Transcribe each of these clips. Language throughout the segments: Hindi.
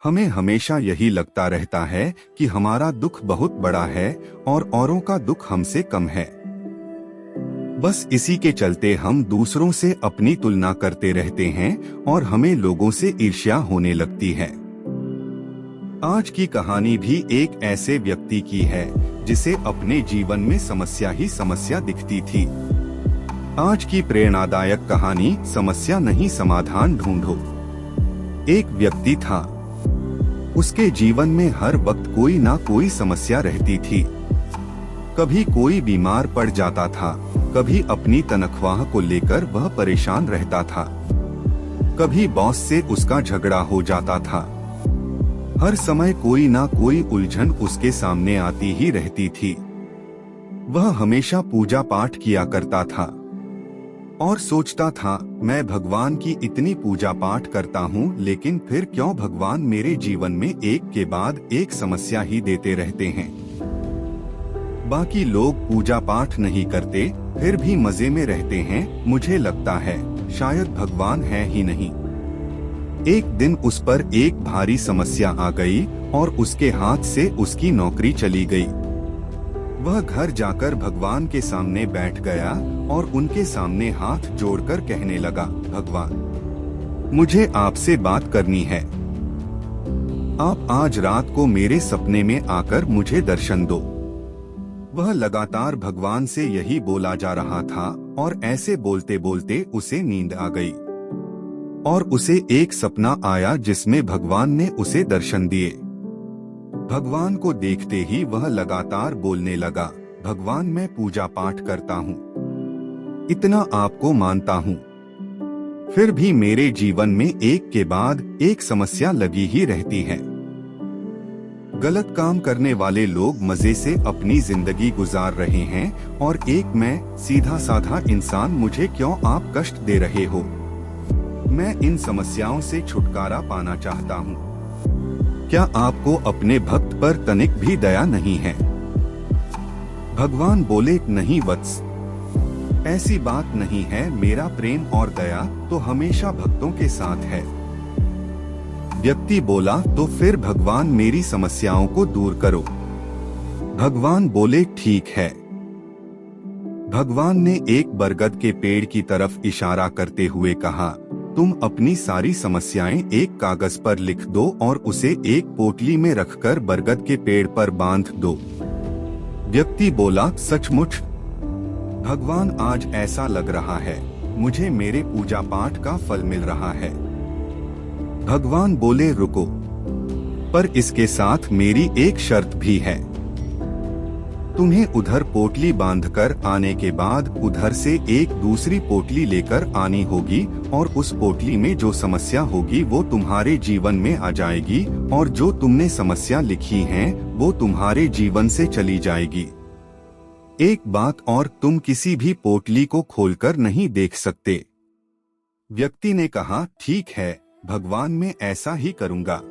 हमें हमेशा यही लगता रहता है कि हमारा दुख बहुत बड़ा है और औरों का दुख हमसे कम है। बस इसी के चलते हम दूसरों से अपनी तुलना करते रहते हैं और हमें लोगों से ईर्ष्या होने लगती है। आज की कहानी भी एक ऐसे व्यक्ति की है जिसे अपने जीवन में समस्या ही समस्या दिखती थी। आज की प्रेरणादायक कहानी समस्या नहीं समाधान ढूंढो। एक व्यक्ति था, उसके जीवन में हर वक्त कोई ना कोई समस्या रहती थी। कभी कोई बीमार पड़ जाता था, कभी अपनी तनख्वाह को लेकर वह परेशान रहता था, कभी बॉस से उसका झगड़ा हो जाता था। हर समय कोई ना कोई उलझन उसके सामने आती ही रहती थी। वह हमेशा पूजा पाठ किया करता था और सोचता था, मैं भगवान की इतनी पूजा पाठ करता हूँ, लेकिन फिर क्यों भगवान मेरे जीवन में एक के बाद एक समस्या ही देते रहते हैं। बाकी लोग पूजा पाठ नहीं करते फिर भी मजे में रहते हैं। मुझे लगता है शायद भगवान है ही नहीं। एक दिन उस पर एक भारी समस्या आ गई और उसके हाथ से उसकी नौकरी चली गई। वह घर जाकर भगवान के सामने बैठ गया और उनके सामने हाथ जोड़कर कहने लगा, भगवान, मुझे आपसे बात करनी है। आप आज रात को मेरे सपने में आकर मुझे दर्शन दो। वह लगातार भगवान से यही बोला जा रहा था और ऐसे बोलते बोलते उसे नींद आ गई और उसे एक सपना आया जिसमें भगवान ने उसे दर्शन दिए। भगवान को देखते ही वह लगातार बोलने लगा, भगवान, मैं पूजा पाठ करता हूँ, इतना आपको मानता हूँ, फिर भी मेरे जीवन में एक के बाद एक समस्या लगी ही रहती है। गलत काम करने वाले लोग मजे से अपनी जिंदगी गुजार रहे हैं और एक मैं सीधा साधा इंसान, मुझे क्यों आप कष्ट दे रहे हो। मैं इन समस्याओं से छुटकारा पाना चाहता हूँ। क्या आपको अपने भक्त पर तनिक भी दया नहीं है। भगवान बोले, नहीं वत्स, ऐसी बात नहीं है। मेरा प्रेम और दया तो हमेशा भक्तों के साथ है। व्यक्ति बोला, तो फिर भगवान मेरी समस्याओं को दूर करो। भगवान बोले, ठीक है। भगवान ने एक बरगद के पेड़ की तरफ इशारा करते हुए कहा, तुम अपनी सारी समस्याएं एक कागज पर लिख दो और उसे एक पोटली में रखकर बरगद के पेड़ पर बांध दो। व्यक्ति बोला, सचमुच भगवान, आज ऐसा लग रहा है मुझे मेरे पूजा पाठ का फल मिल रहा है। भगवान बोले, रुको, पर इसके साथ मेरी एक शर्त भी है। तुम्हें उधर पोटली बांधकर आने के बाद उधर से एक दूसरी पोटली लेकर आनी होगी और उस पोटली में जो समस्या होगी वो तुम्हारे जीवन में आ जाएगी और जो तुमने समस्या लिखी है वो तुम्हारे जीवन से चली जाएगी। एक बात और, तुम किसी भी पोटली को खोलकर नहीं देख सकते। व्यक्ति ने कहा, ठीक है भगवान, मैं ऐसा ही करूँगा।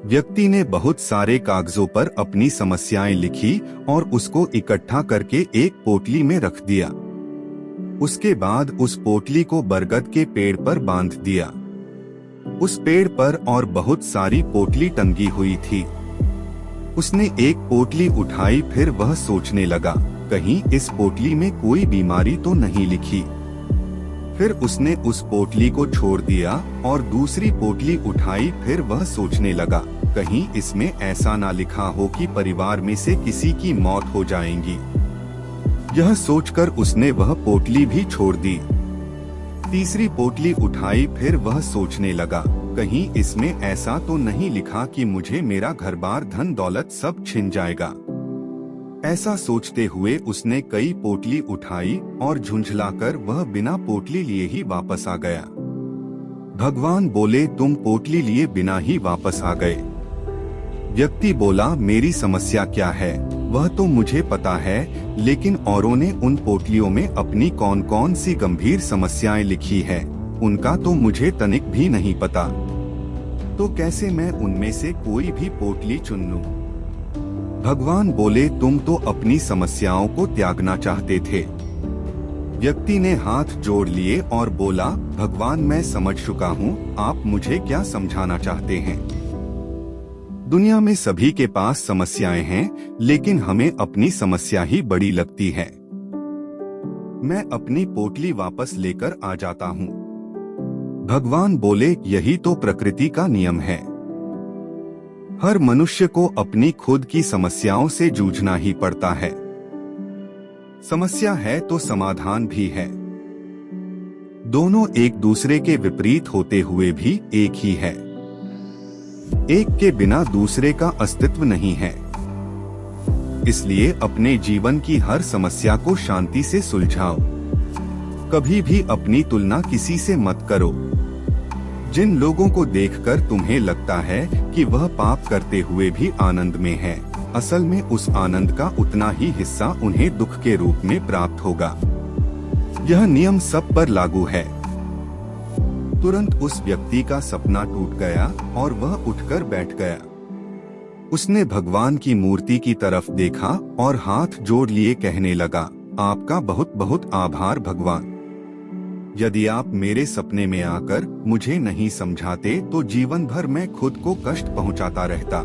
व्यक्ति ने बहुत सारे कागजों पर अपनी समस्याएं लिखी और उसको इकट्ठा करके एक पोटली में रख दिया। उसके बाद उस पोटली को बरगद के पेड़ पर बांध दिया। उस पेड़ पर और बहुत सारी पोटली टंगी हुई थी। उसने एक पोटली उठाई, फिर वह सोचने लगा, कहीं इस पोटली में कोई बीमारी तो नहीं लिखी। फिर उसने उस पोटली को छोड़ दिया और दूसरी पोटली उठाई, फिर वह सोचने लगा, कहीं इसमें ऐसा ना लिखा हो कि परिवार में से किसी की मौत हो जाएगी। यह सोचकर उसने वह पोटली भी छोड़ दी। तीसरी पोटली उठाई, फिर वह सोचने लगा, कहीं इसमें ऐसा तो नहीं लिखा कि मुझे मेरा घर बार धन दौलत सब छिन जाएगा। ऐसा सोचते हुए उसने कई पोटली उठाई और झुंझलाकर वह बिना पोटली लिए ही वापस आ गया। भगवान बोले, तुम पोटली लिए बिना ही वापस आ गए। व्यक्ति बोला, मेरी समस्या क्या है वह तो मुझे पता है, लेकिन औरों ने उन पोटलियों में अपनी कौन कौन सी गंभीर समस्याएं लिखी है, उनका तो मुझे तनिक भी नहीं पता। तो कैसे मैं उनमें से कोई भी पोटली चुन लूं? भगवान बोले, तुम तो अपनी समस्याओं को त्यागना चाहते थे। व्यक्ति ने हाथ जोड़ लिए और बोला, भगवान, मैं समझ चुका हूँ, आप मुझे क्या समझाना चाहते हैं। दुनिया में सभी के पास समस्याएं हैं, लेकिन हमें अपनी समस्या ही बड़ी लगती है। मैं अपनी पोटली वापस लेकर आ जाता हूँ। भगवान बोले, यही तो प्रकृति का नियम है। हर मनुष्य को अपनी खुद की समस्याओं से जूझना ही पड़ता है। समस्या है तो समाधान भी है। दोनों एक दूसरे के विपरीत होते हुए भी एक ही है। एक के बिना दूसरे का अस्तित्व नहीं है। इसलिए अपने जीवन की हर समस्या को शांति से सुलझाओ। कभी भी अपनी तुलना किसी से मत करो। जिन लोगों को देखकर तुम्हें लगता है कि वह पाप करते हुए भी आनंद में है, असल में उस आनंद का उतना ही हिस्सा उन्हें दुख के रूप में प्राप्त होगा। यह नियम सब पर लागू है। तुरंत उस व्यक्ति का सपना टूट गया और वह उठकर बैठ गया। उसने भगवान की मूर्ति की तरफ देखा और हाथ जोड़ लिए कहने लगा, आपका बहुत बहुत आभार भगवान। यदि आप मेरे सपने में आकर मुझे नहीं समझाते तो जीवन भर मैं खुद को कष्ट पहुंचाता रहता।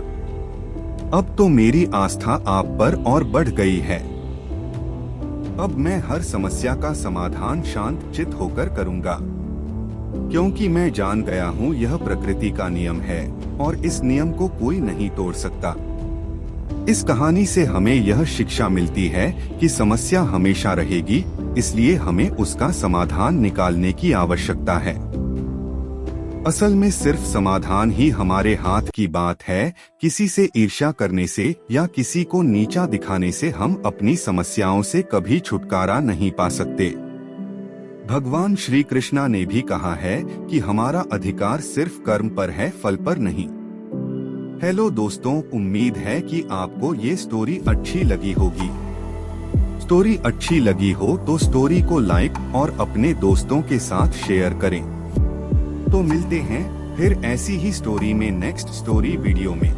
अब तो मेरी आस्था आप पर और बढ़ गई है। अब मैं हर समस्या का समाधान शांत चित्त होकर करूंगा, क्योंकि मैं जान गया हूँ यह प्रकृति का नियम है और इस नियम को कोई नहीं तोड़ सकता। इस कहानी से हमें यह शिक्षा मिलती है कि समस्या हमेशा रहेगी, इसलिए हमें उसका समाधान निकालने की आवश्यकता है। असल में सिर्फ समाधान ही हमारे हाथ की बात है। किसी से ईर्ष्या करने से या किसी को नीचा दिखाने से हम अपनी समस्याओं से कभी छुटकारा नहीं पा सकते। भगवान श्री कृष्णा ने भी कहा है कि हमारा अधिकार सिर्फ कर्म पर है, फल पर नहीं। हेलो दोस्तों, उम्मीद है कि आपको ये स्टोरी अच्छी लगी होगी। स्टोरी अच्छी लगी हो तो स्टोरी को लाइक और अपने दोस्तों के साथ शेयर करें। तो मिलते हैं फिर ऐसी ही स्टोरी में नेक्स्ट स्टोरी वीडियो में।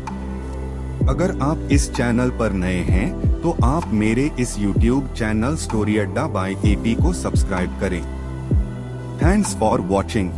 अगर आप इस चैनल पर नए हैं तो आप मेरे इस YouTube चैनल स्टोरी अड्डा बाय AP को सब्सक्राइब करें। Thanks for watching.